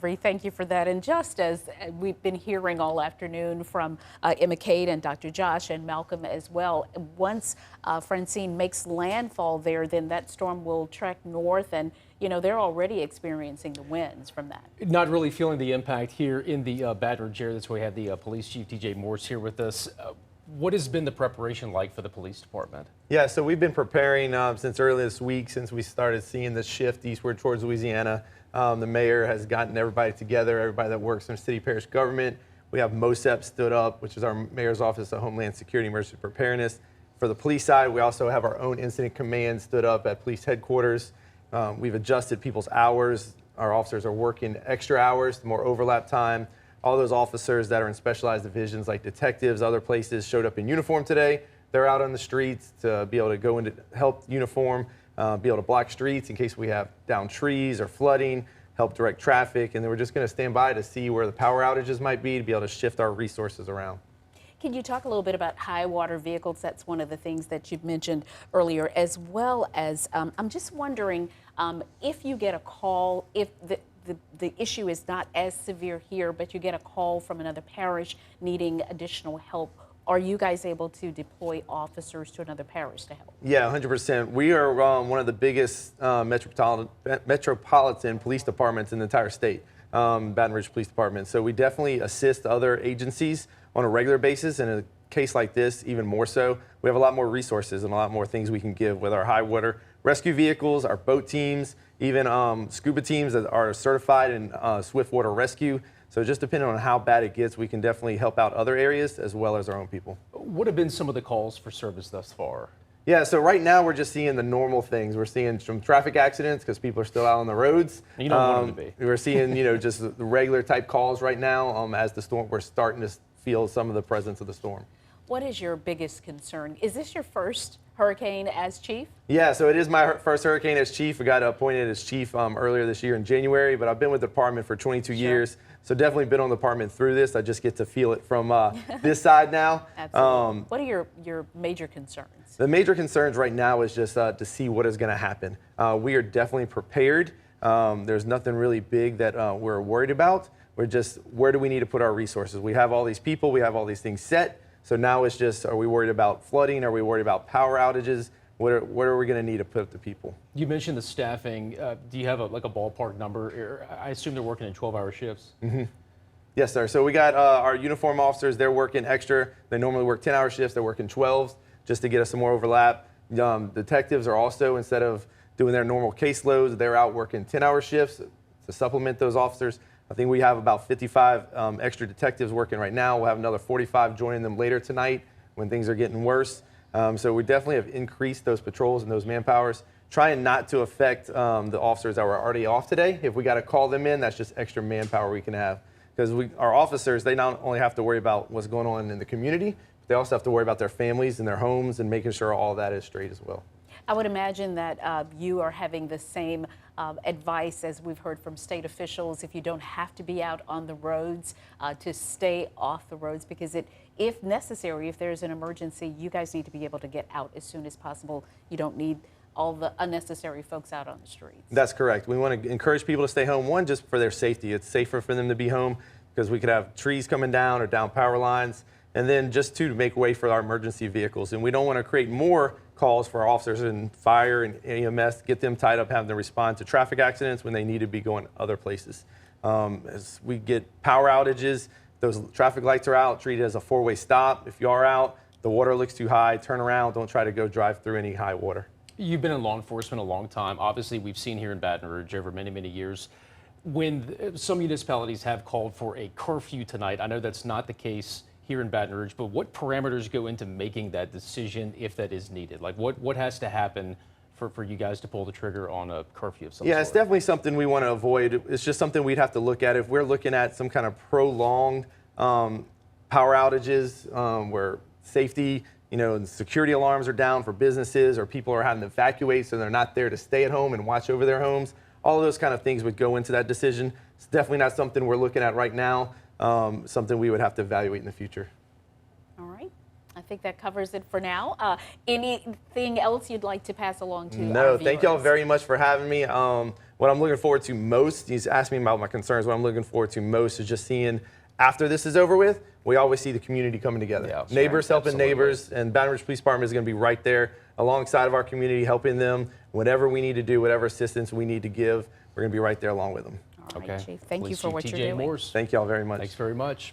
Bree, thank you for that. And just as we've been hearing all afternoon from Emma Kate and Dr. Josh and Malcolm as well, once Francine makes landfall there, then that storm will trek north, and they're already experiencing the winds from that. Not really feeling the impact here in the Baton Rouge area. That's why we have the Police Chief TJ Morse here with us. What has been the preparation like for the police department? Yeah, so we've been preparing since early this week, since we started seeing the shift eastward towards Louisiana. The mayor has gotten everybody together, everybody that works in city parish government. We have MOSEP stood up, which is our mayor's office of Homeland Security Emergency Preparedness. For the police side, we also have our own incident command stood up at police headquarters. We've adjusted people's hours. Our officers are working extra hours, more overlap time. All those officers that are in specialized divisions like detectives, other places, showed up in uniform today. They're out on the streets to be able to go into help uniform, be able to block streets in case we have downed trees or flooding, help direct traffic. And then we're just going to stand by to see where the power outages might be to be able to shift our resources around. Can you talk a little bit about high water vehicles? That's one of the things that you mentioned earlier, as well as I'm just wondering if you get a call, if the issue is not as severe here, but you get a call from another parish needing additional help, are you guys able to deploy officers to another parish to help? Yeah, 100%. We are one of the biggest metropolitan police departments in the entire state, Baton Rouge Police Department. So we definitely assist other agencies on a regular basis. In a case like this, even more so. We have a lot more resources and a lot more things we can give with our high water rescue vehicles, our boat teams, even scuba teams that are certified in swift water rescue. So just depending on how bad it gets, we can definitely help out other areas as well as our own people. What have been some of the calls for service thus far? Yeah, so right now we're just seeing the normal things. We're seeing some traffic accidents because people are still out on the roads. You don't want them to be. We're seeing, just the regular type calls right now as the storm. We're starting to feel some of the presence of the storm. What is your biggest concern? Is this your first hurricane as chief? Yeah, so it is my first hurricane as chief. I got appointed as chief earlier this year in January, but I've been with the department for 22 years. So definitely been on the department through this. I just get to feel it from this side now. Absolutely. What are your major concerns? The major concerns right now is just to see what is going to happen. We are definitely prepared. There's nothing really big that we're worried about. We're just, where do we need to put our resources? We have all these people, we have all these things set. So now it's just, are we worried about flooding? Are we worried about power outages? What are we going to need to put up the people? You mentioned the staffing. Do you have a ballpark number? I assume they're working in 12-hour shifts. Mm-hmm. Yes, sir. So we got our uniform officers. They're working extra. They normally work 10-hour shifts. They're working 12s just to get us some more overlap. Detectives are also, instead of doing their normal caseloads, they're out working 10-hour shifts to supplement those officers. I think we have about 55 extra detectives working right now. We'll have another 45 joining them later tonight when things are getting worse. So we definitely have increased those patrols and those manpowers, trying not to affect the officers that were already off today. If we got to call them in, that's just extra manpower we can have. Because our officers, they not only have to worry about what's going on in the community, but they also have to worry about their families and their homes and making sure all that is straight as well. I would imagine that you are having the same advice as we've heard from state officials. If you don't have to be out on the roads, to stay off the roads, because if necessary, if there's an emergency, you guys need to be able to get out as soon as possible. You don't need all the unnecessary folks out on the streets. That's correct. We want to encourage people to stay home, one, just for their safety. It's safer for them to be home because we could have trees coming down or down power lines, and then just to make way for our emergency vehicles. And we don't want to create more calls for our officers in fire and EMS, get them tied up, having to respond to traffic accidents when they need to be going other places. As we get power outages, those traffic lights are out, treat it as a four-way stop. If you are out, the water looks too high, turn around, don't try to go drive through any high water. You've been in law enforcement a long time. Obviously, we've seen here in Baton Rouge over many, many years when some municipalities have called for a curfew tonight. I know that's not the case here in Baton Rouge, but what parameters go into making that decision if that is needed? Like what has to happen for you guys to pull the trigger on a curfew of some sort? Yeah, it's definitely something we want to avoid. It's just something we'd have to look at. If we're looking at some kind of prolonged power outages where safety, and security alarms are down for businesses or people are having to evacuate so they're not there to stay at home and watch over their homes, all of those kind of things would go into that decision. It's definitely not something we're looking at right now, something we would have to evaluate in the future. All right. I think that covers it for now. Anything else you'd like to pass along to No, our thank y'all viewers? very much for having me. What I'm looking forward to most, he's asked me about my concerns. What I'm looking forward to most is just seeing, after this is over with, we always see the community coming together. Yeah, Neighbors helping absolutely. neighbors, and Baton Rouge Police Department is going to be right there alongside of our community, helping them whatever we need to do, whatever assistance we need to give. We're going to be right there along with them. All right, Okay. Chief. Thank you Police for Chief what you're TJ doing. Morse. Thank y'all very much. Thanks very much.